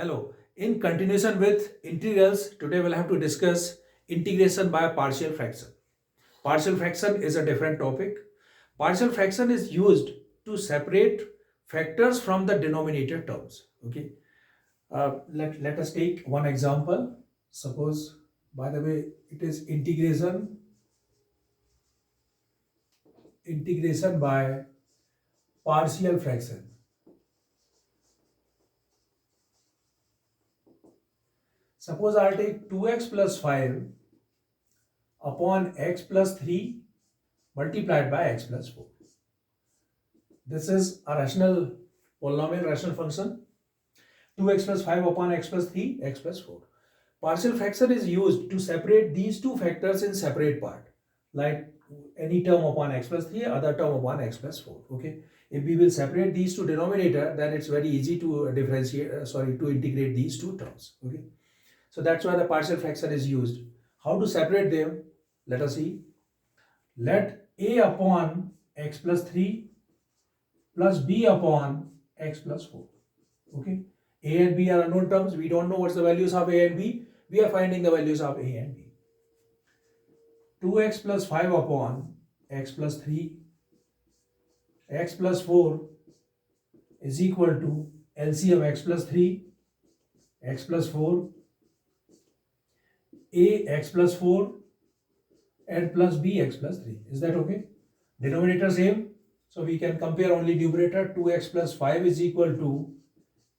Hello. In continuation with integrals, today we'll have to discuss integration by partial fraction. Partial fraction is a different topic. Partial fraction is used to separate factors from the denominator terms. Okay. Let us take one example. Suppose, by the way, it is integration by partial fraction. Suppose I'll take 2x plus 5 upon x plus 3 multiplied by x plus 4. This is a rational polynomial rational function. 2x plus 5 upon x plus 3, x plus 4. Partial fraction is used to separate these two factors in separate part, like any term upon x plus 3, other term upon x plus 4. Okay. If we will separate these two denominator, then it's very easy to to integrate these two terms. Okay. So that's why the partial fraction is used. How to separate them? Let us see. Let a upon x plus 3 plus b upon x plus 4. Okay. A and b are unknown terms. We don't know what's the values of a and b. We are finding the values of a and b. 2x plus 5 upon x plus 3, x plus 4 is equal to LCM x plus 3, x plus 4, a x plus 4 and plus b x plus 3. Is that okay? Denominator same. So we can compare only numerator. 2x plus 5 is equal to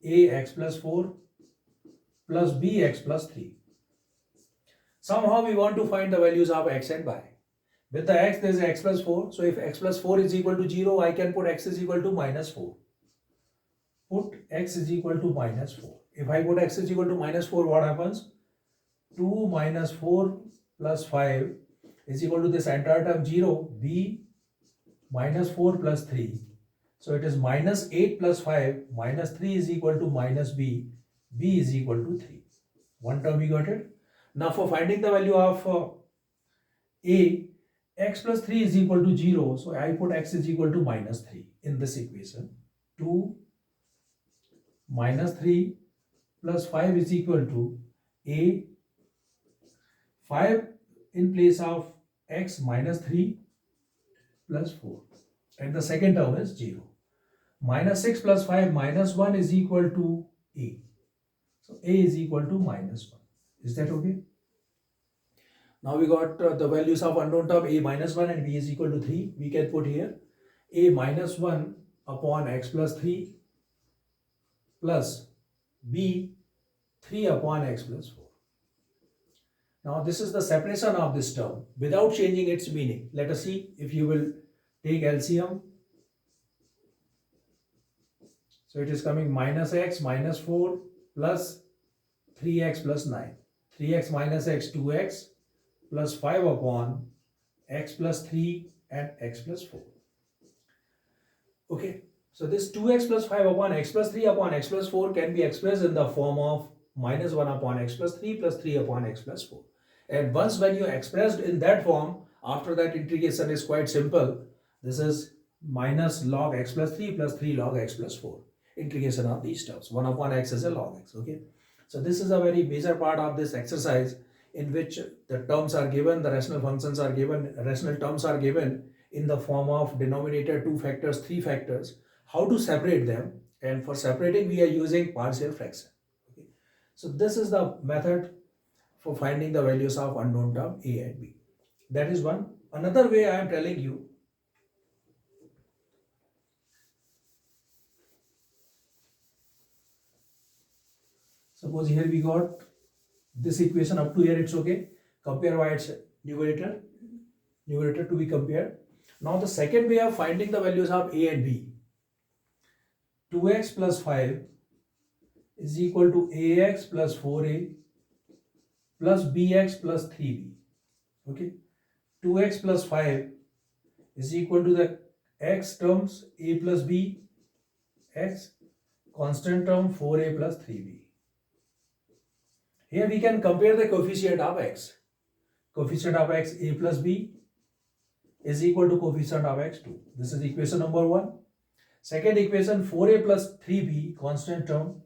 a x plus 4 plus b x plus 3. Somehow we want to find the values of x and y. With the x there is x plus 4. So if x plus 4 is equal to 0, I can put x is equal to minus 4. Put x is equal to minus 4. If I put x is equal to minus 4, what happens? 2 minus 4 plus 5 is equal to this entire term 0, b minus 4 plus 3. So it is minus 8 plus 5, minus 3 is equal to minus b, b is equal to 3. One term we got it. Now for finding the value of a, x plus 3 is equal to 0. So I put x is equal to minus 3 in this equation. 2 minus 3 plus 5 is equal to a, 5 in place of x minus 3 plus 4. And the second term is 0. Minus 6 plus 5 minus 1 is equal to a. So a is equal to minus 1. Is that okay? Now we got the values of unknown term a minus 1 and b is equal to 3. We can put here a minus 1 upon x plus 3 plus b 3 upon x plus 4. Now this is the separation of this term without changing its meaning. Let us see if you will take LCM. So it is coming minus x minus 4 plus 3x plus 9. 3x minus x 2x plus 5 upon x plus 3 and x plus 4. Okay. So this 2x plus 5 upon x plus 3 upon x plus 4 can be expressed in the form of minus 1 upon x plus 3 upon x plus 4. And once when you expressed in that form, after that integration is quite simple. This is minus log x plus 3 plus 3 log x plus 4. Integration of these terms. 1 upon x is a log x. Okay. So this is a very major part of this exercise in which the terms are given, the rational functions are given, rational terms are given in the form of denominator 2 factors, 3 factors. How to separate them, and for separating we are using partial fraction. Okay. So this is the method for finding the values of unknown term a and b. That is one. Another way I am telling you, suppose here we got this equation up to here, it's okay. Compare by its numerator to be compared. Now the second way of finding the values of a and b, 2x plus 5 is equal to ax plus 4a plus bx plus 3b. Okay. 2x plus 5 is equal to the x terms a plus b, x constant term 4a plus 3b. Here we can compare the coefficient of x. Coefficient of x a plus b is equal to coefficient of x 2. This is equation number 1. Second equation 4a plus 3b constant term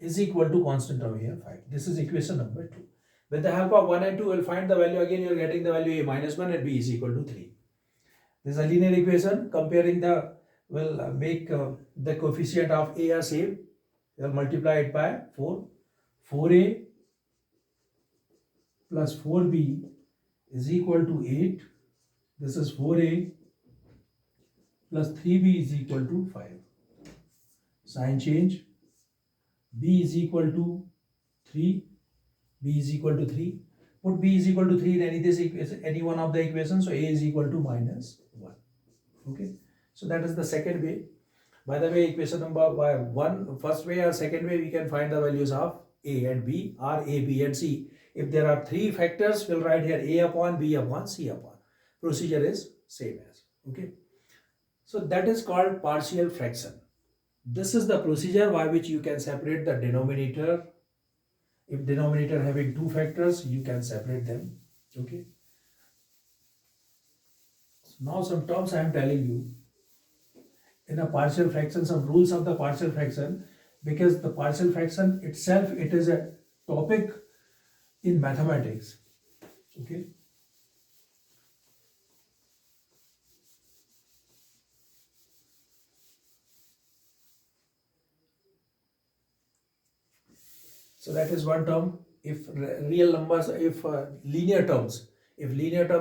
is equal to constant over here 5. This is equation number 2. With the help of 1 and 2, we'll find the value again. You're getting the value a minus 1 and b is equal to 3. This is a linear equation. Comparing the, will make the coefficient of a are same. You'll multiply it by 4. 4a plus 4b is equal to 8. This is 4a plus 3b is equal to 5. Sign change. B is equal to 3. B is equal to 3. Put B is equal to 3 in any one of the equations. So A is equal to minus 1. Okay. So that is the second way. By the way, equation number 1, first way or second way, we can find the values of A and B or A, B and C. If there are 3 factors, we'll write here A upon B upon C upon. Procedure is same as. Okay. So that is called partial fraction. This is the procedure by which you can separate the denominator. If denominator having 2 factors, you can separate them. Okay. So now some terms I am telling you. In a partial fraction, some rules of the partial fraction, because the partial fraction itself, it is a topic in mathematics. Okay. So that is one term. If real numbers, if linear terms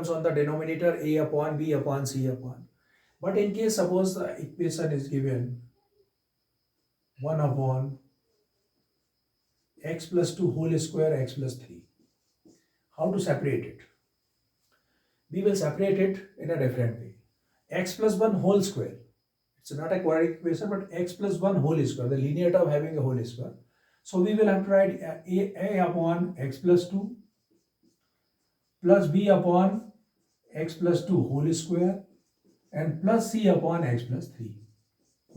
on the denominator a upon b upon c upon. But in case suppose the equation is given 1 upon x plus 2 whole square x plus 3. How to separate it? We will separate it in a different way. X plus 1 whole square. It's not a quadratic equation, but x plus 1 whole square, the linear term having a whole square. So we will have to write a upon x plus 2 plus b upon x plus 2 whole square and plus c upon x plus 3.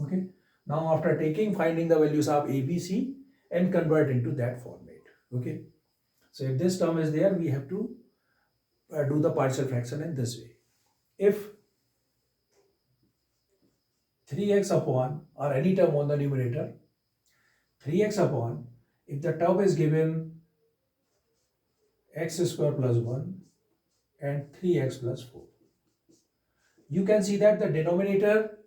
Okay. Now after finding the values of a, b, c and convert into that format. Okay. So if this term is there, we have to do the partial fraction in this way. If 3x upon or any term on the numerator, 3x upon, if the term is given x square plus 1 and 3x plus 4. You can see that the denominator,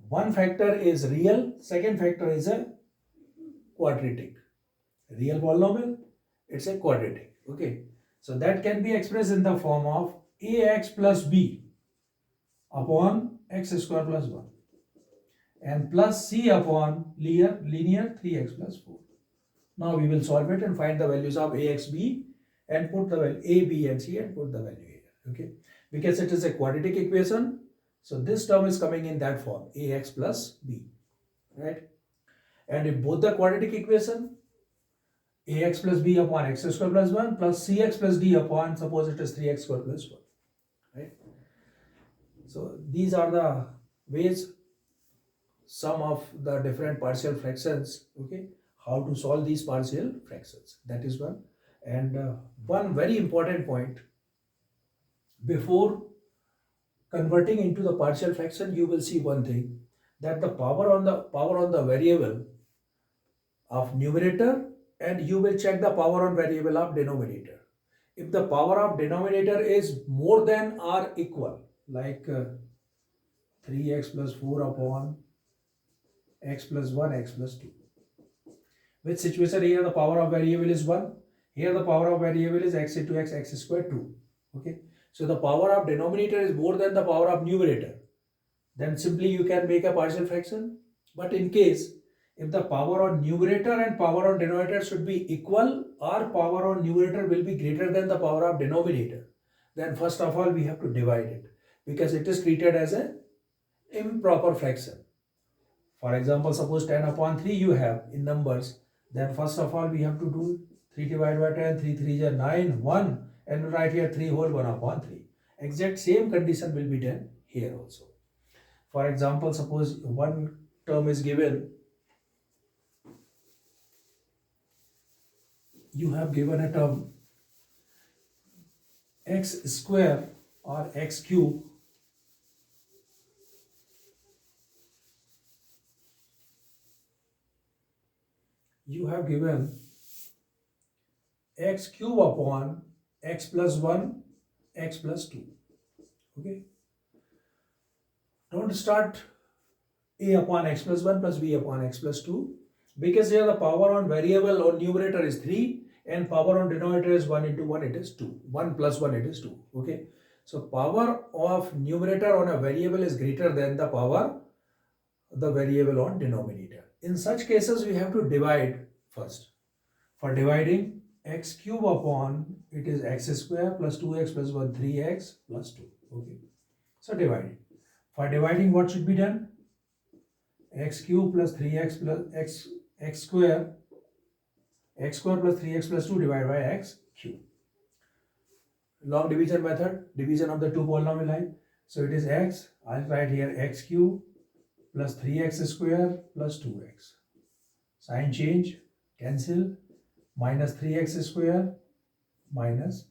one factor is real, second factor is a quadratic. Real polynomial, it's a quadratic. Okay. So that can be expressed in the form of ax plus b upon x square plus 1 and plus c upon linear 3x plus 4. Now we will solve it and find the values of ax, b and put the value a, b and c and put the value here. Okay. Because it is a quadratic equation, so this term is coming in that form, ax plus b. Right. And if both the quadratic equation, ax plus b upon x square plus 1 plus cx plus d upon, suppose it is 3x square plus 1. Right. So these are the ways, some of the different partial fractions. Okay. How to solve these partial fractions. That is one. And one very important point, before converting into the partial fraction, you will see one thing, that the power on the variable of numerator, and you will check the power on variable of denominator. If the power of denominator is more than or equal, like 3x plus 4 upon x plus 1 x plus 2. Which situation? Here the power of variable is 1. Here the power of variable is x into x square 2. Okay. So the power of denominator is more than the power of numerator. Then simply you can make a partial fraction. But in case, if the power on numerator and power on denominator should be equal, or power on numerator will be greater than the power of denominator, then first of all we have to divide it, because it is treated as an improper fraction. For example, suppose 10 upon 3 you have in numbers, then first of all we have to do 3 divided by 10, 3 3 is 9, 1, and write here 3 whole 1 upon 3. Exact same condition will be done here also. For example, suppose one term is given, you have given a term x square or x cube you have given x cube upon x plus 1 x plus 2. Okay, don't start a upon x plus 1 plus b upon x plus 2, because here the power on variable or numerator is 3 and power on denominator is 1 into 1, it is 2. 1 plus 1, it is 2. Okay, so power of numerator on a variable is greater than the power the variable on denominator. In such cases we have to divide first. For dividing, x cube upon it is x square plus 2x plus 1 3x plus 2. Okay, so divide it. For dividing, what should be done? X cube plus 3x plus x square plus 3x plus 2 divided by x cube. Long division method, division of the two polynomial line. So it is x, I'll write here x cube plus 3x square plus 2x. Sign change, cancel, minus 3x square minus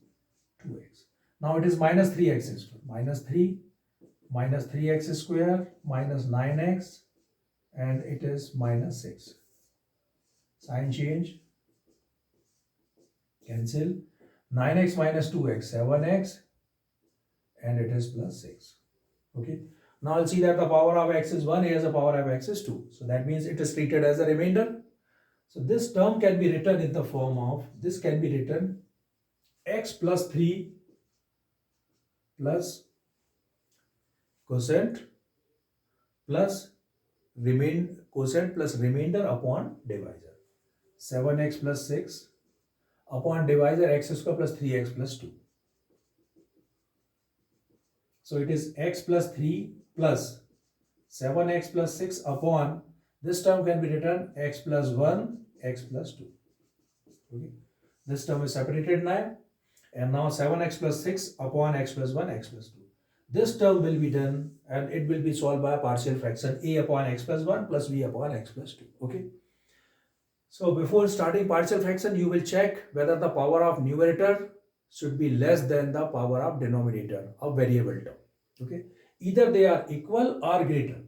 2x. Now it is minus 3x square, minus 3, minus 3x square minus 9x, and it is minus 6. Sign change, cancel, 9x minus 2x, 7x, and it is plus 6. Okay, now I'll see that the power of x is 1, here the power of x is 2. So that means it is treated as a remainder. So this term can be written in the form of, this can be written x plus 3 plus quotient plus quotient plus remainder upon divisor. 7x plus 6 upon divisor x square plus 3x plus 2. So it is x plus 3 plus 7x plus 6 upon, this term can be written x plus 1 x plus 2. Okay, this term is separated now, and now 7x plus 6 upon x plus 1 x plus 2. This term will be done and it will be solved by partial fraction a upon x plus 1 plus b upon x plus 2. Okay, so before starting partial fraction, you will check whether the power of numerator should be less than the power of denominator of variable term. Okay, either they are equal or greater.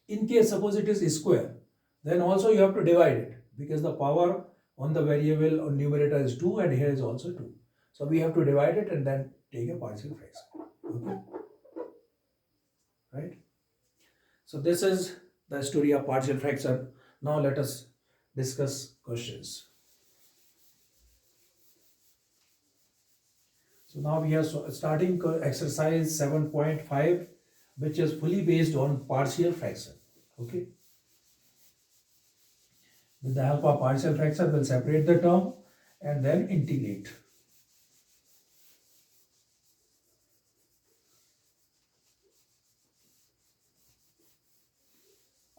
In case suppose it is square, then also you have to divide it, because the power on the variable or numerator is 2 and here is also 2. So we have to divide it and then take a partial fraction. Okay, right? So this is the story of partial fraction. Now let us discuss questions. So now we are starting exercise 7.5, which is fully based on partial fraction. Okay, with the help of partial fraction, we'll separate the term and then integrate.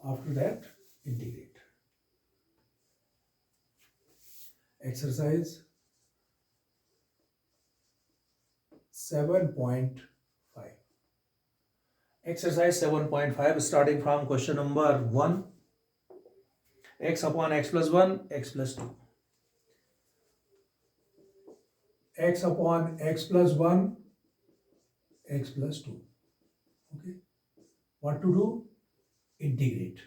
After that, integrate. Exercise 7.5. Exercise 7.5, starting from question number 1. X upon x plus 1, x plus 2. X upon x plus 1, x plus 2. Okay, what to do? Integrate.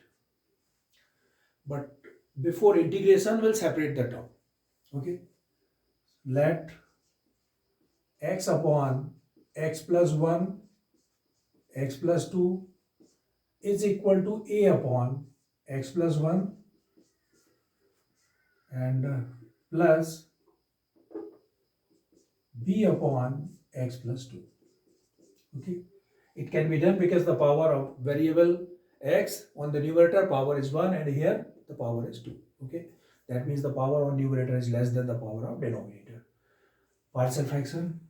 But before integration, we'll separate the term. Okay, let x upon x plus 1 x plus 2 is equal to a upon x plus 1 and plus b upon x plus 2. Okay, it can be done because the power of variable x on the numerator power is 1 and here the power is 2. Okay, that means the power on numerator is less than the power of denominator. Partial fraction,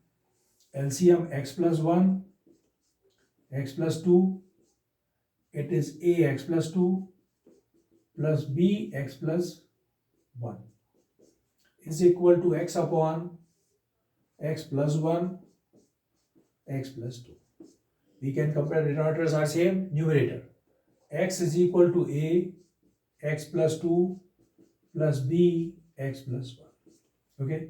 LCM x plus 1 x plus 2, it is a x plus 2 plus b x plus 1 is equal to x upon x plus 1 x plus 2. We can compare, denominators are same, numerator x is equal to a x plus 2 plus b x plus 1. Okay,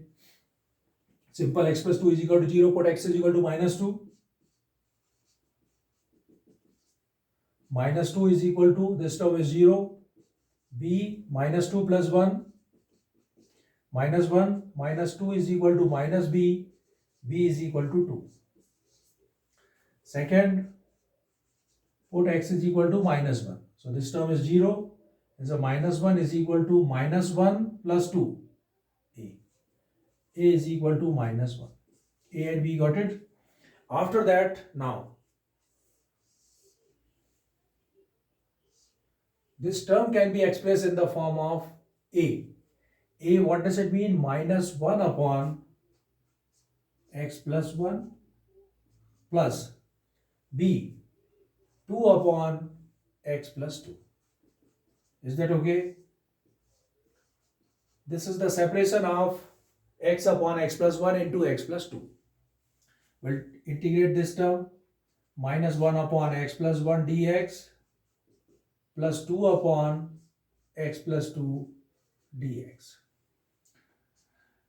simple, x plus 2 is equal to 0, put x is equal to minus 2. Minus 2 is equal to, this term is 0, b minus 2 plus 1 minus 1 minus 2 is equal to minus b, b is equal to 2. Second, put x is equal to minus 1. So this term is 0. And so minus 1 is equal to minus 1 plus 2. A is equal to minus 1. A and B got it. After that, now, this term can be expressed in the form of A. A, what does it mean? Minus 1 upon x plus 1 plus B, 2 upon x plus 2. Is that okay? This is the separation of x upon x plus 1 into x plus 2. We'll integrate this term. Minus 1 upon x plus 1 dx plus 2 upon x plus 2 dx.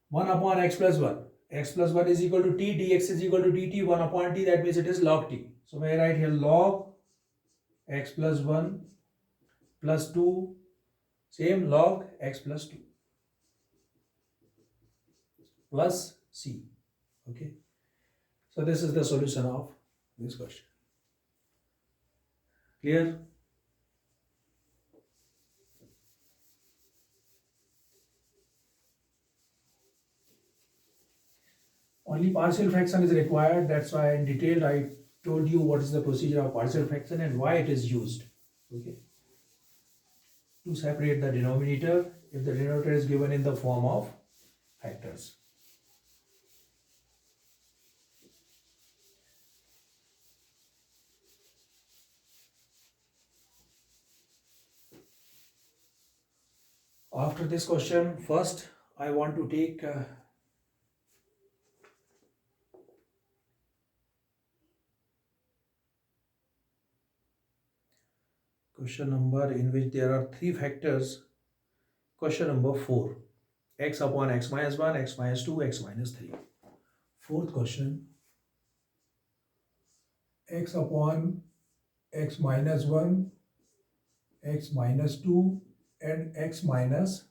1 upon x plus 1. X plus 1 is equal to t, dx is equal to dt, 1 upon t, that means it is log t. So may I write here log x plus 1 plus 2, same log x plus 2 plus c. Okay. So this is the solution of this question. Clear? Only partial fraction is required. That's why in detail I told you what is the procedure of partial fraction and why it is used. Okay. To separate the denominator if the denominator is given in the form of factors. After this question, first I want to take question number in which there are 3 factors. Question number 4. X upon x minus 1, x minus 2, x minus 3. Fourth question. X upon x minus 1, x minus 2 and x minus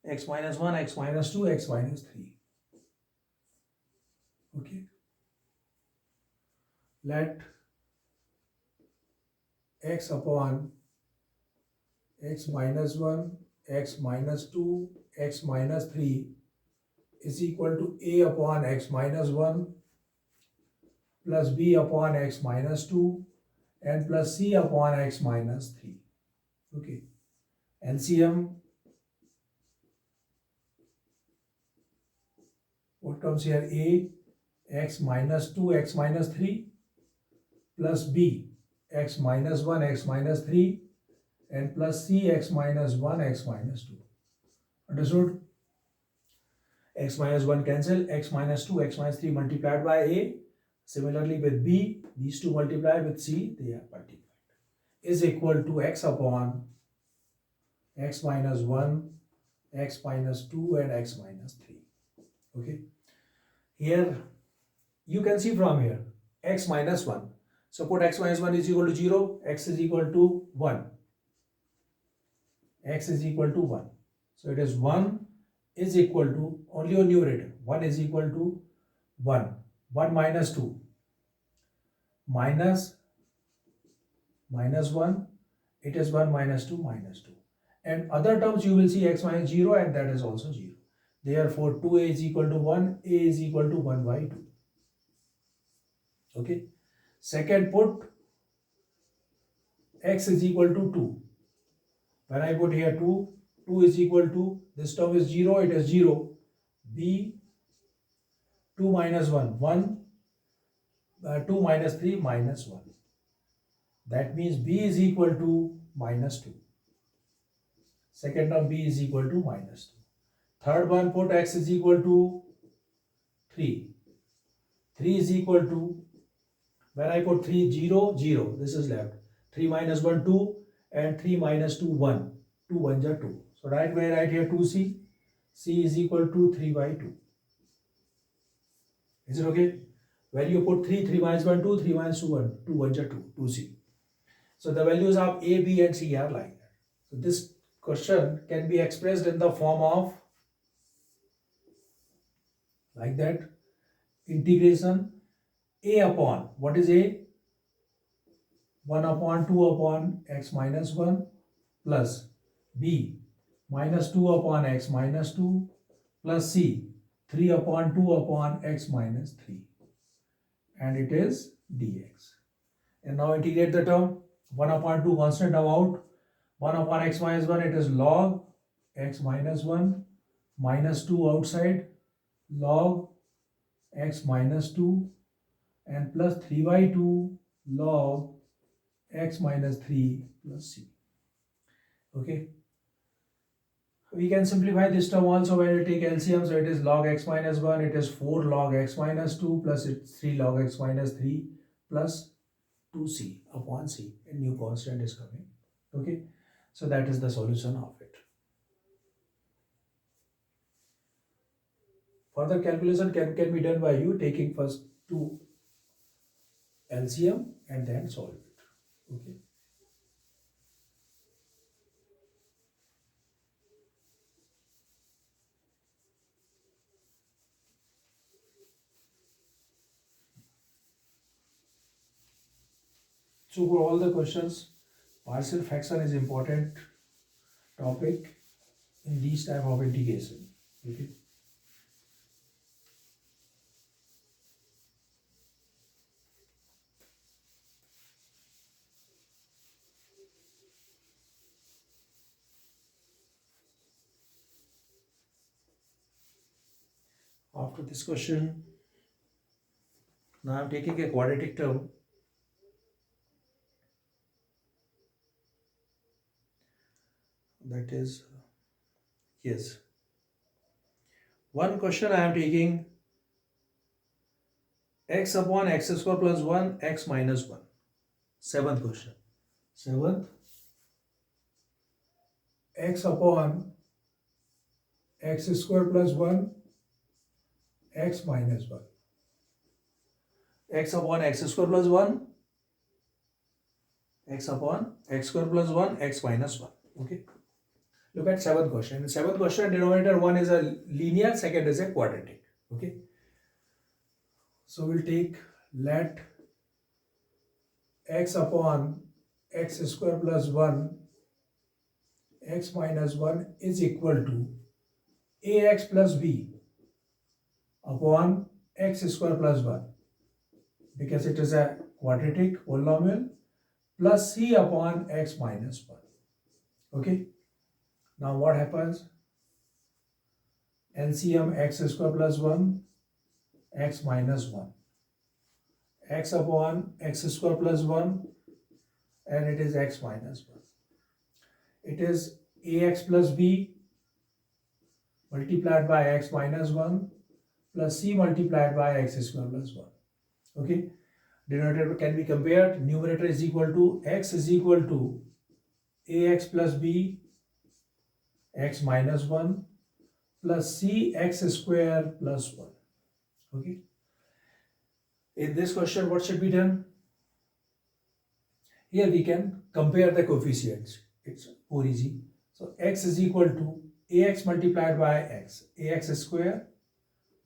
1, x minus 2, x minus 3. Okay. Let x upon x minus 1, x minus 2, x minus 3 is equal to a upon x minus 1 plus b upon x minus 2 and plus c upon x minus 3. Okay. LCM, what comes here? A, x minus 2, x minus 3 plus b, x minus 1, x minus 3 and plus c, x minus 1, x minus 2. Understood? X minus 1 cancel, x minus 2, x minus 3 multiplied by a. Similarly with b, these two multiplied with c, they are multiplied. Is equal to x upon x minus 1, x minus 2 and x minus 3. Okay. Here you can see from here x minus 1. So put x minus 1 is equal to 0, x is equal to 1. X is equal to 1. So it is 1 is equal to, only on numerator, 1 is equal to 1. 1 minus 2 minus 1, it is 1 minus 2 minus 2. And other terms you will see x minus 0 and that is also 0. Therefore 2a is equal to 1, a is equal to 1 by 2. Okay. Second, put x is equal to 2. When I put here 2 is equal to, this term is 0, it is 0. B, 2 minus 1, 2 minus 3 minus 1. That means b is equal to minus 2. Second term b is equal to minus 2. Third one, put x is equal to 3. 3 is equal to, when I put 3, 0, 0, this is left. 3 minus 1, 2 and 3 minus 2, 1. 2 1s are 2. So right way right here 2c. C is equal to 3 by 2. Is it okay? When you put 3, 3 minus 1, 2, 3 minus 2, 1. 2 1s are 2, 2c. So the values of A, B and C are like that. So this question can be expressed in the form of like that, integration a upon, what is a? 1 upon 2 upon x minus 1 plus b minus 2 upon x minus 2 plus c 3 upon 2 upon x minus 3, and it is dx. And now integrate the term. 1 upon 2 constant out, 1 upon x minus 1, it is log x minus 1 minus 2 outside log x minus 2 and plus 3 by 2 log x minus 3 plus c. Okay, we can simplify this term also when we take LCM. So it is log x minus 1, it is 4 log x minus 2 plus it's 3 log x minus 3 plus 2c upon c, a new constant is coming. Okay, so that is the solution of it. Further calculation can be done by you taking first 2 LCM and then solve it. Okay. So for all the questions, partial fraction is important topic in these type of integration. Okay. After this question, now I am taking a quadratic term. That is, yes. One question I am taking x upon x square plus 1 x minus 1. Seventh question. Seventh, x upon x square plus 1 x minus 1. X upon x square plus 1 x upon x square plus 1 x minus 1. Okay. Look at seventh question. In the seventh question, denominator 1 is a linear, second is a quadratic. Okay. So we'll take let x upon x square plus 1 x minus 1 is equal to ax plus b upon x square plus 1, because it is a quadratic polynomial, plus c upon x minus 1. Okay. Now what happens? LCM x square plus 1 x minus 1, x upon x square plus 1, and it is x minus 1. It is ax plus b multiplied by x minus 1 plus c multiplied by x square plus 1. Okay. Denominator can be compared. Numerator is equal to x is equal to ax plus b x minus 1 plus c x square plus 1. Okay. In this question, what should be done? Here we can compare the coefficients. It's more easy. So x is equal to ax multiplied by x, ax square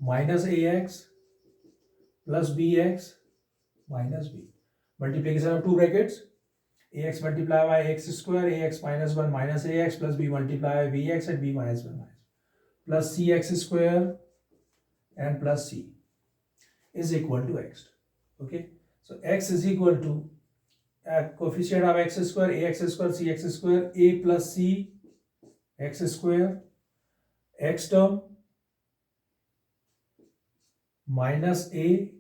minus ax plus bx minus b. Multiplication of two brackets. Ax multiplied by x square, ax minus 1 minus ax plus b multiplied by bx and b minus 1 minus plus cx square and plus c is equal to x. Okay. So x is equal to coefficient of x square, ax square, cx square, a plus c x square, x term minus a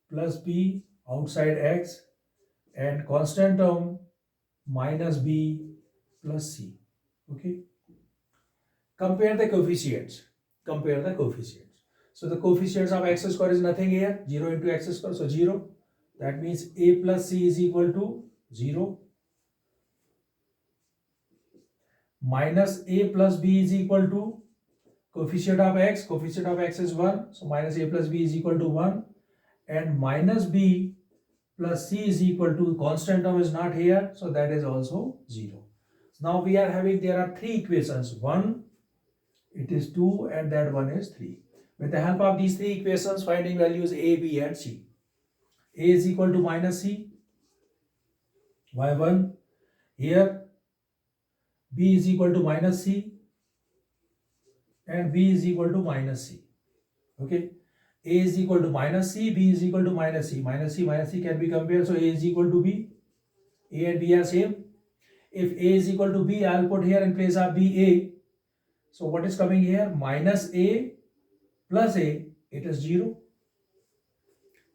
plus b outside x, and constant term minus b plus c. Okay. Compare the coefficients. Compare the coefficients. So the coefficients of x square is nothing here. 0 into x square. So 0. That means a plus c is equal to 0. Minus a plus b is equal to coefficient of x. Coefficient of x is 1. So minus a plus b is equal to 1. And minus b plus c is equal to, constant term is not here. So that is also 0. Now we are having, there are three equations. One, it is 2, and that one is 3. With the help of these three equations, finding values a, b and c. A is equal to minus c, y1. Here b is equal to minus c and b is equal to minus c. Okay. A is equal to minus c, b is equal to minus c. Minus c can be compared, so a is equal to b. A and b are same. If a is equal to b, I will put here in place of b a. So what is coming here? Minus a plus a, it is 0.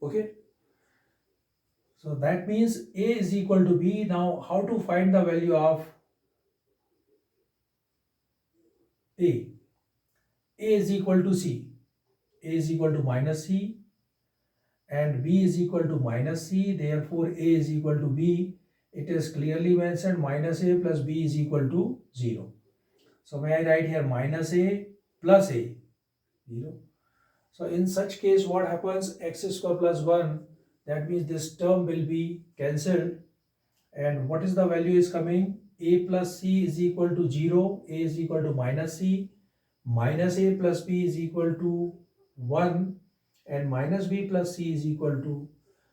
Okay. So that means a is equal to b. Now how to find the value of a? A is equal to c. A is equal to minus c and b is equal to minus c. Therefore a is equal to b. It is clearly mentioned minus a plus b is equal to 0. So may I write here minus a plus a, 0. So in such case what happens? X square plus 1, that means this term will be cancelled. And what is the value is coming? A plus c is equal to 0. A is equal to minus c. Minus a plus b is equal to 1. And minus b plus c is equal to,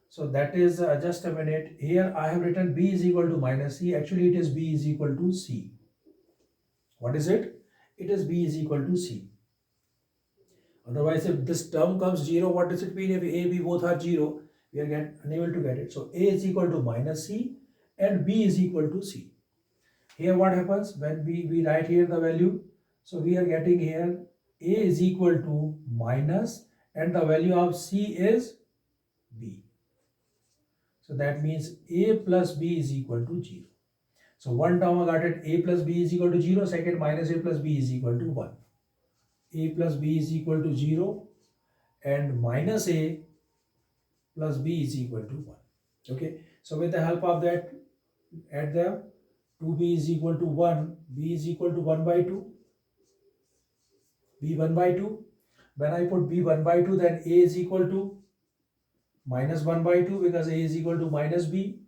so that is, just a minute, here I have written b is equal to minus c. Actually it is b is equal to c. What is it? It is b is equal to c. Otherwise, if this term comes 0, what does it mean? If a, b both are 0, we are unable to get it. So a is equal to minus c and b is equal to c. Here what happens? When we write here the value, so we are getting here a is equal to minus and the value of c is b. So that means a plus b is equal to 0. So one term I got it, a plus b is equal to 0. Second, minus a plus b is equal to 1. A plus b is equal to 0 and minus a plus b is equal to 1. Okay. So with the help of that, add them. 2b is equal to 1. B is equal to 1 by 2. B 1 by 2. When I put b 1 by 2, then a is equal to minus 1 by 2 because a is equal to minus b.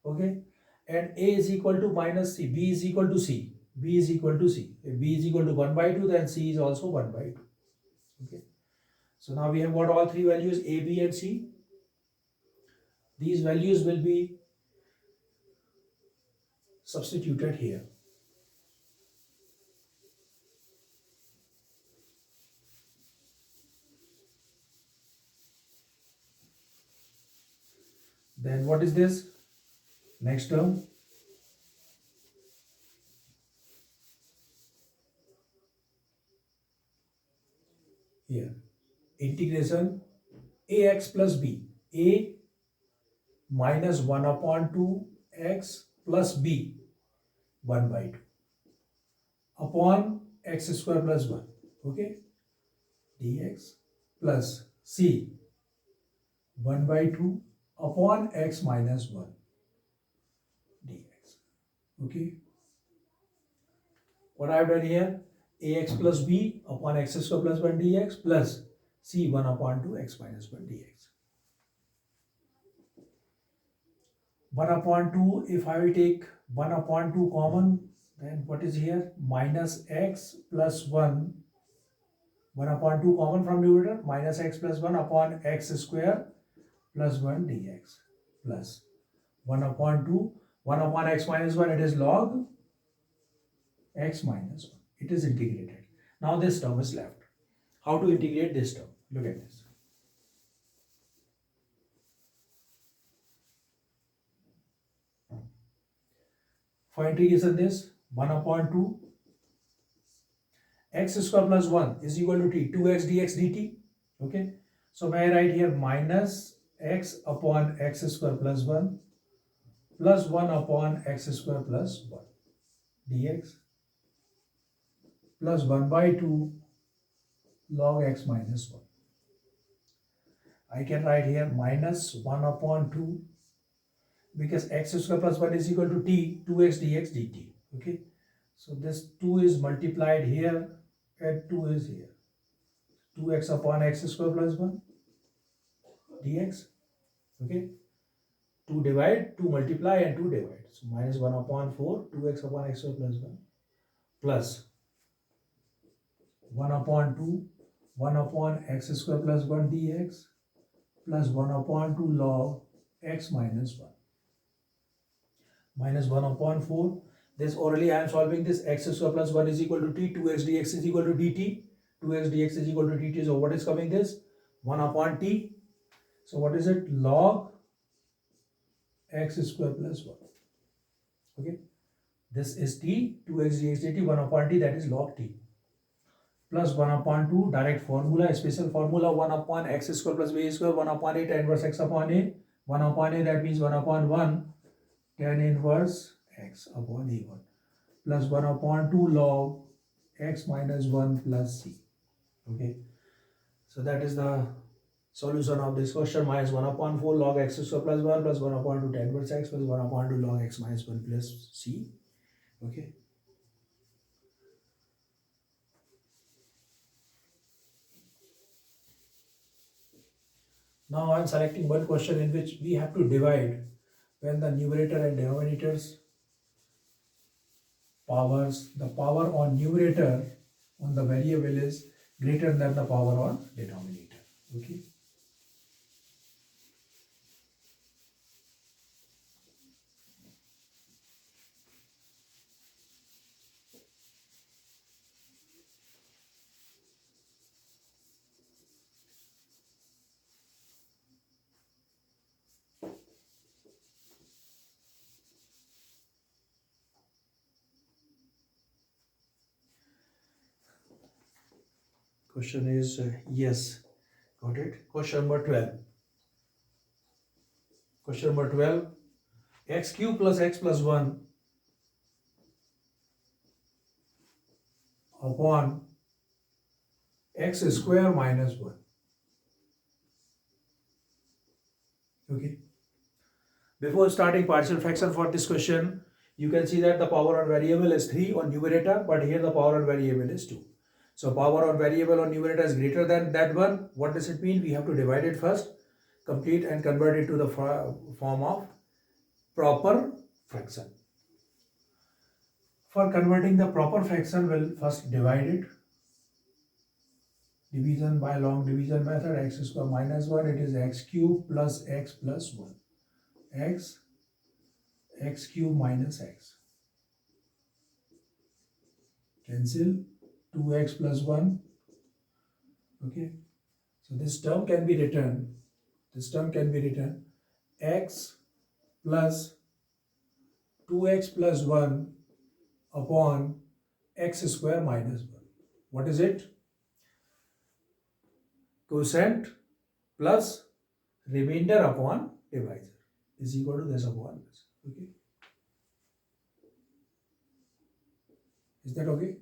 Okay. And a is equal to minus c. B is equal to c. B is equal to c. If b is equal to 1 by 2, then c is also 1 by 2. Okay. So now we have got all three values a, b and c. These values will be substituted here. Then what is this? Next term. Here. Integration ax plus b. A minus 1 upon 2 x plus b 1 by 2 upon x square plus 1. Okay. Dx plus c 1 by 2 upon x minus 1 dx. Okay. What I have done here? Ax plus b upon x square plus 1 dx plus c 1 upon 2 x minus 1 dx. 1 upon 2, if I will take 1 upon 2 common, then what is here? Minus x plus 1. 1 upon 2 common from numerator, minus x plus 1 upon x square plus 1 dx plus 1 upon 2. 1 upon x minus 1, it is log x minus 1. It is integrated. Now this term is left. How to integrate this term? Look at this. For integration this, 1 upon 2 x square plus 1 is equal to t, 2x dx dt. Okay. So may I write here minus x upon x square plus 1 plus 1 upon x square plus 1 dx plus 1 by 2 log x minus 1. I can write here minus 1 upon 2 because x square plus 1 is equal to t, 2x dx dt. Okay. So this 2 is multiplied here and 2 is here. 2x upon x square plus 1 dx. Okay. 2 divide, 2 multiply and 2 divide. So minus 1 upon 4, 2x upon x square plus 1 plus 1 upon 2, 1 upon x square plus 1 dx plus 1 upon 2 log x minus 1 minus 1 upon 4. This orally I am solving this x square plus 1 is equal to t, 2x dx is equal to dt, 2x dx is equal to dt. So what is coming this? 1 upon t. So what is it? Log x square plus 1. Okay. This is t, 2x dx dt, 1 upon t, that is log t. Plus 1 upon 2, direct formula, special formula, 1 upon x square plus b square, 1 upon a, tan inverse x upon a. 1 upon a, that means 1 upon 1, tan inverse x upon a1. Plus 1 upon 2 log x minus 1 plus c. Okay. So that is the solution of this question. Minus 1 upon 4 log x square plus 1 plus 1 upon 2 tan inverse x plus 1 upon 2 log x minus 1 plus c. Okay. Now I am selecting one question in which we have to divide when the numerator and denominators powers, the power on numerator on the variable is greater than the power on denominator. Okay. Question is yes, got it. Question number 12. Question number 12. X cube plus x plus 1 upon x square minus 1. Okay. Before starting partial fraction for this question, you can see that the power on variable is 3 on numerator, but here the power on variable is 2. So power on variable on numerator is greater than that one. What does it mean? We have to divide it first, complete and convert it to the form of proper fraction. For converting the proper fraction, we'll first divide it. Division by long division method, x square minus 1, it is x cube plus x plus 1. X cube minus x. Cancel 2x plus 1. Okay. So this term can be written, x plus 2x plus 1 upon x square minus 1. What is it? Quotient plus remainder upon divisor is equal to this upon this. Okay. Is that okay?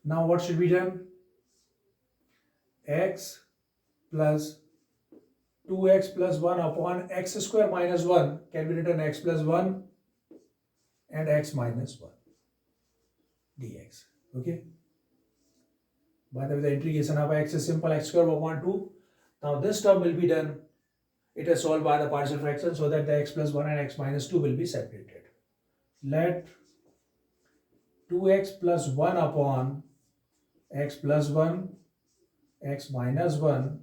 Now what should be done? X plus 2x plus 1 upon x square minus 1 can be written x plus 1 and x minus 1 dx. Okay. By the way, the integration of x is simple, x square upon 2. Now this term will be done. It is solved by the partial fraction so that the x plus 1 and x minus 2 will be separated. Let 2x plus 1 upon x plus 1, x minus 1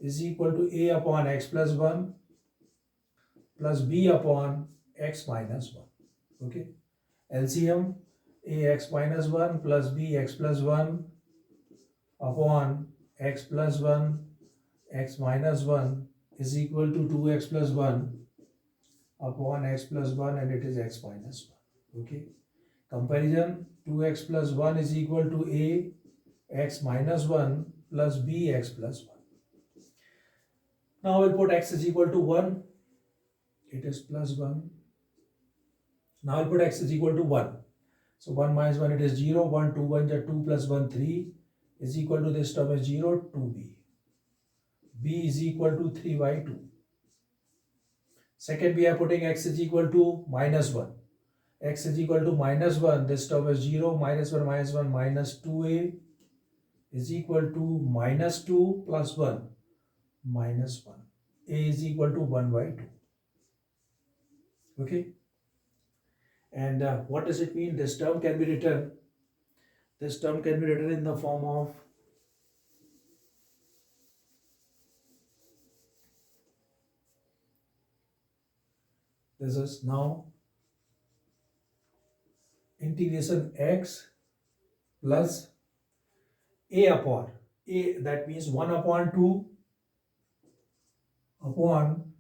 is equal to a upon x plus 1 plus b upon x minus 1. Okay. LCM ax minus 1 plus bx plus 1 upon x plus 1 x minus 1 is equal to 2x plus 1 upon x plus 1 and it is x minus 1. Okay. Comparison, 2x plus 1 is equal to a x minus 1 plus b x plus 1. Now we'll put x is equal to 1. It is plus 1. Now I'll put x is equal to 1. So 1 minus 1 it is 0. 1, 2, 1 is 2 plus 1, 3 is equal to this term is 0, 2b. b is equal to 3 by 2. Second, we are putting x is equal to minus 1. X is equal to minus 1. This term is 0, minus 1 minus 2a is equal to minus 2 plus 1 minus 1. A is equal to 1 by 2. Okay, and what does it mean? This term can be written, in the form of this is now integration x plus a upon a, that means 1 upon 2 upon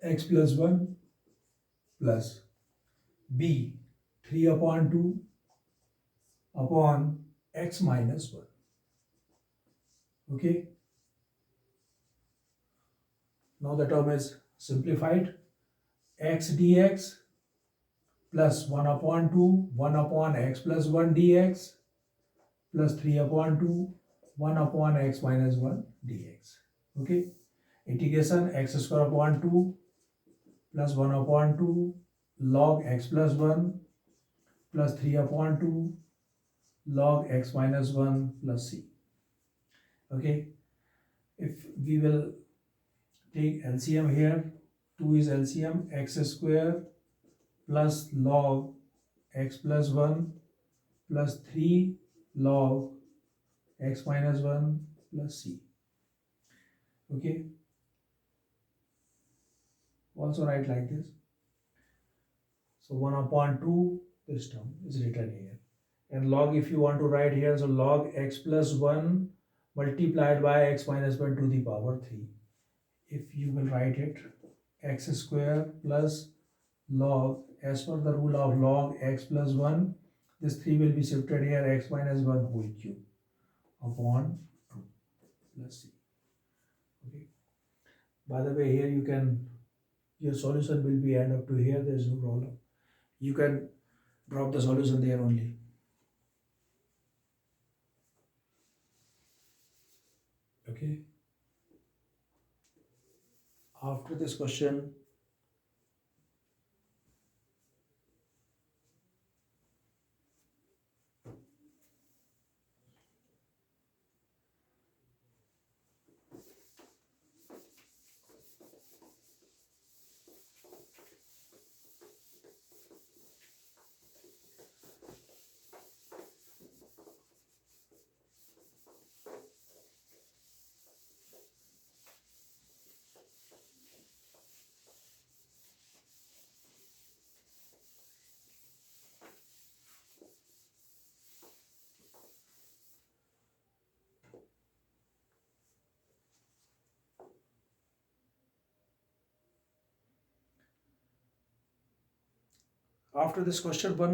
x plus 1 plus b 3 upon 2 upon x minus 1. Okay, now the term is simplified. X dx plus 1 upon 2 1 upon x plus 1 dx plus 3 upon 2 1 upon x minus 1 dx. Okay, integration x square upon 2 plus 1 upon 2 log x plus 1 plus 3 upon 2 log x minus 1 plus c. Okay, if we will take LCM here, 2 is LCM, x square plus log x plus 1 plus 3 log x minus 1 plus c. Okay, also write like this. So 1 upon 2, this term is written here. And log, if you want to write here, so log x plus 1 multiplied by x minus 1 to the power 3. If you will write it, x square plus log, as per the rule of log x plus 1, this 3 will be shifted here, x minus 1 whole cube upon 2 plus c. Okay. By the way, here you can, your solution will be end up to here, there is no problem. You can drop the solution there only. Okay. After this question,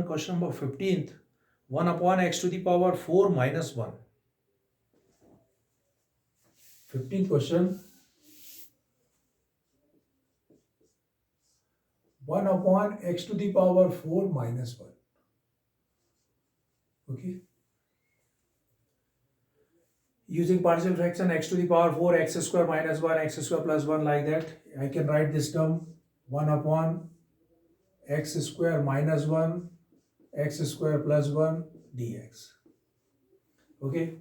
question number 15th, 1 upon x to the power 4 minus 1. 15th question, 1 upon x to the power 4 minus 1. Okay. Using partial fraction x to the power 4 x square minus 1 x square plus 1, like that, I can write this term 1 upon x square minus 1 x square plus 1 dx. Okay,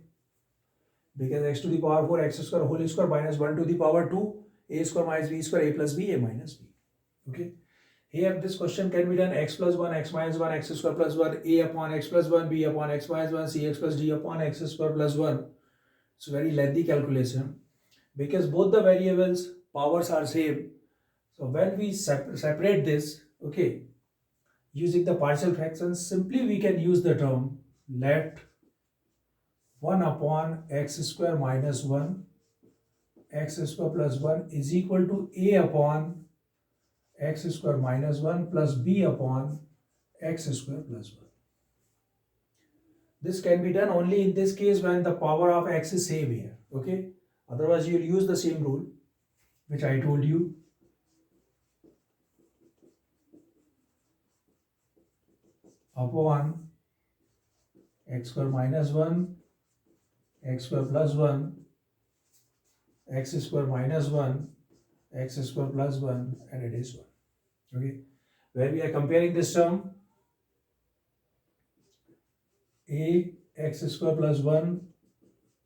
because x to the power 4 x square whole square minus 1 to the power 2 a square minus b square a plus b a minus b. Okay, here this question can be done x plus 1 x minus 1 x square plus 1 a upon x plus 1 b upon x minus 1 c x plus d upon x square plus 1. It's a very lengthy calculation because both the variables powers are same. So when we separate this, okay, using the partial fractions, simply we can use the term let 1 upon x square minus 1 x square plus 1 is equal to a upon x square minus 1 plus b upon x square plus 1. This can be done only in this case when the power of x is same here. Okay, otherwise you will use the same rule which I told you. Upon x square minus 1 x square plus 1 x square minus 1 x square plus 1, and it is 1. Okay, where we are comparing this term, a x square plus 1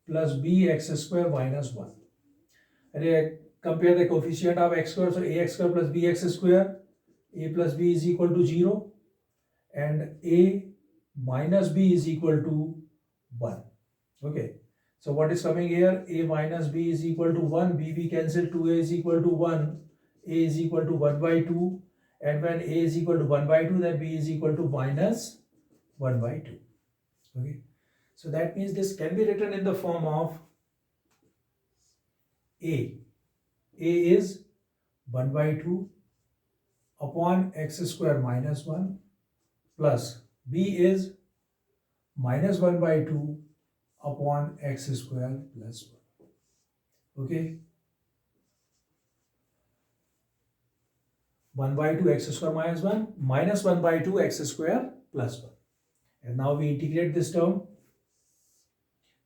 plus b x square minus 1, and I compare the coefficient of x square, so ax square plus bx square a plus b is equal to 0 and a minus b is equal to 1. Okay, so what is coming here? A minus b is equal to 1, b cancel, 2a is equal to 1, a is equal to 1 by 2, and when a is equal to 1 by 2, then b is equal to minus 1 by 2. Okay, so that means this can be written in the form of a is 1 by 2 upon x square minus 1 plus b is minus 1 by 2 upon x square plus 1. Okay, 1 by 2 x square minus 1 minus 1 by 2 x square plus 1. And now we integrate this term.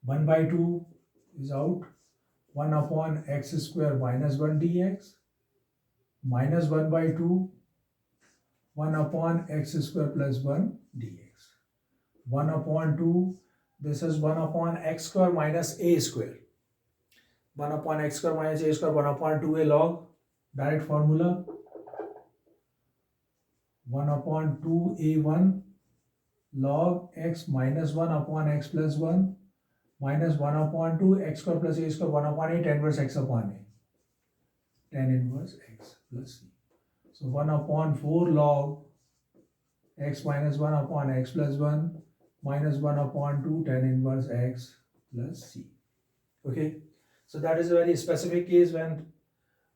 1 by 2 is out. 1 upon x square minus 1 dx minus 1 by 2 1 upon x square plus 1 dx. 1 upon 2, this is 1 upon x square minus a square. 1 upon x square minus a square, 1 upon 2a log, direct formula. 1 upon 2a1 log x minus 1 upon x plus 1 minus 1 upon 2 x square plus a square, 1 upon a, tan inverse x upon a, tan inverse x plus c. So 1 upon 4 log x minus 1 upon x plus 1 minus 1 upon 2 tan inverse x plus c. Okay, so that is a very specific case when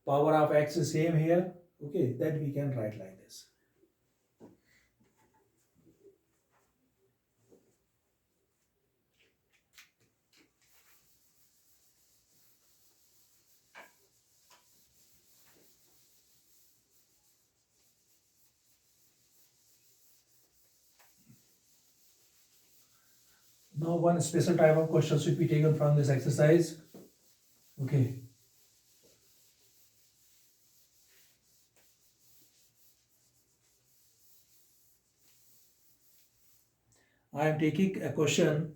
power of x is same here. Okay, that we can write like this. Now one special type of question should be taken from this exercise. Okay. I am taking a question.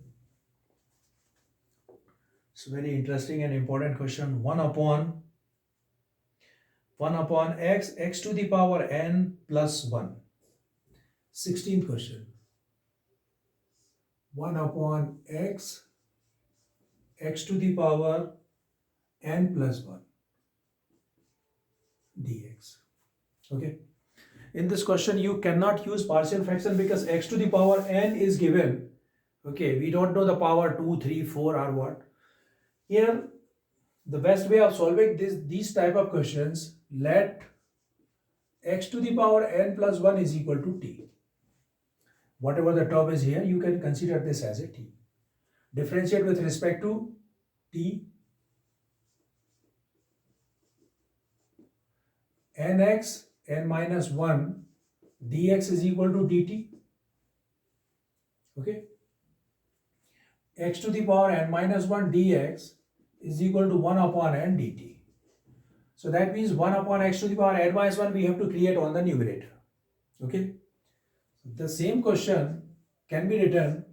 It's a very interesting and important question. 1 upon x to the power n plus 1. 16th question. 1 upon x to the power n plus 1 dx. Okay. In this question, you cannot use partial fraction because x to the power n is given. Okay, we don't know the power 2, 3, 4 or what. Here, the best way of solving these type of questions, let x to the power n plus 1 is equal to t. Whatever the term is here, you can consider this as a t. Differentiate with respect to t. Nx n minus 1 dx is equal to dt. Okay. X to the power n minus 1 dx is equal to 1 upon n dt. So that means 1 upon x to the power n minus 1 we have to create on the numerator. Okay. The same question can be written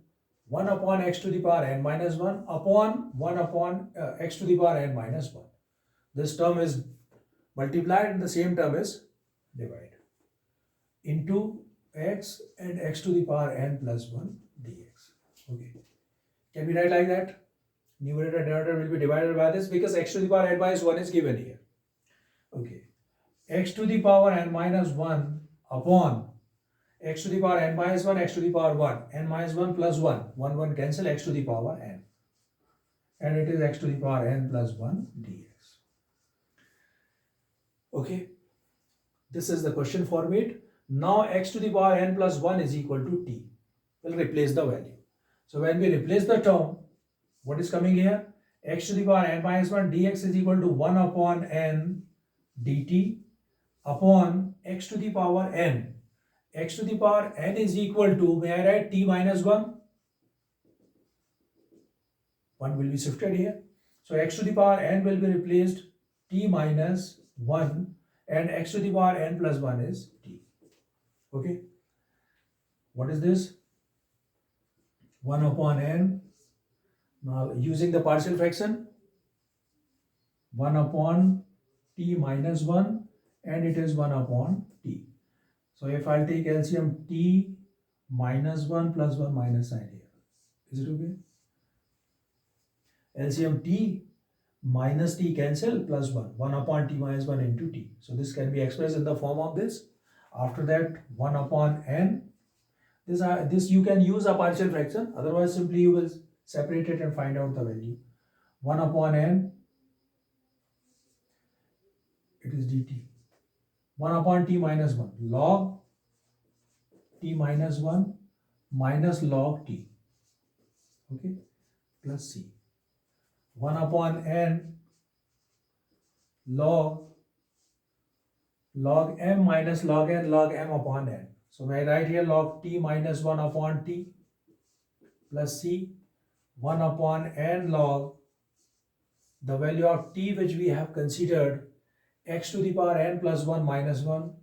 1 upon x to the power n minus 1 upon 1 upon x to the power n minus 1. This term is multiplied and the same term is divided into x and x to the power n plus 1 dx. Okay. Can we write like that? Numerator and denominator will be divided by this because x to the power n minus 1 is given here. Okay. X to the power n minus 1 upon x to the power n minus 1, x to the power 1, n minus 1 plus 1, 1 cancel, x to the power n. And it is x to the power n plus 1 dx. Okay. This is the question format. Now x to the power n plus 1 is equal to t. We'll replace the value. So when we replace the term, what is coming here? X to the power n minus 1 dx is equal to 1 upon n dt upon x to the power n. X to the power n is equal to, may I write t minus 1? 1 will be shifted here. So x to the power n will be replaced t minus 1 and x to the power n plus 1 is t. Okay. What is this? 1 upon n. Now using the partial fraction, 1 upon t minus 1 and it is 1 upon t. So if I'll take LCM t minus 1 plus 1 minus sign here, is it okay? LCM t minus t cancel plus 1 upon t minus 1 into t. So this can be expressed in the form of this. After that 1 upon n. This you can use a partial fraction, otherwise simply you will separate it and find out the value. 1 upon n, it is dt. 1 upon t minus 1 log t minus 1 minus log t, okay, plus c. 1 upon n log m minus log n log m upon n. So I write here log t minus 1 upon t plus c, 1 upon n log the value of t which we have considered, x to the power n plus 1 minus 1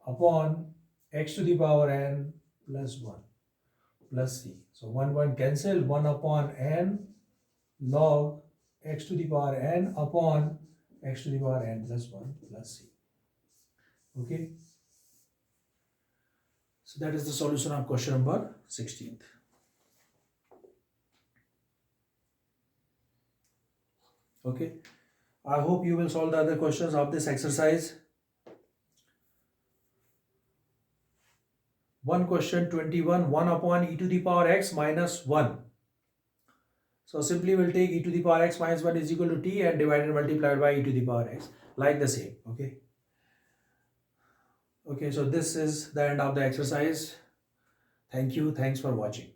upon x to the power n plus 1 plus c. So 1 cancel, 1 upon n log x to the power n upon x to the power n plus 1 plus c. Okay. So that is the solution of question number 16th. Okay. I hope you will solve the other questions of this exercise. One question 21, 1 upon e to the power x minus 1. So simply we'll take e to the power x minus 1 is equal to t and divide and multiplied by e to the power x, like the same. Okay. Okay, so this is the end of the exercise. Thank you. Thanks for watching.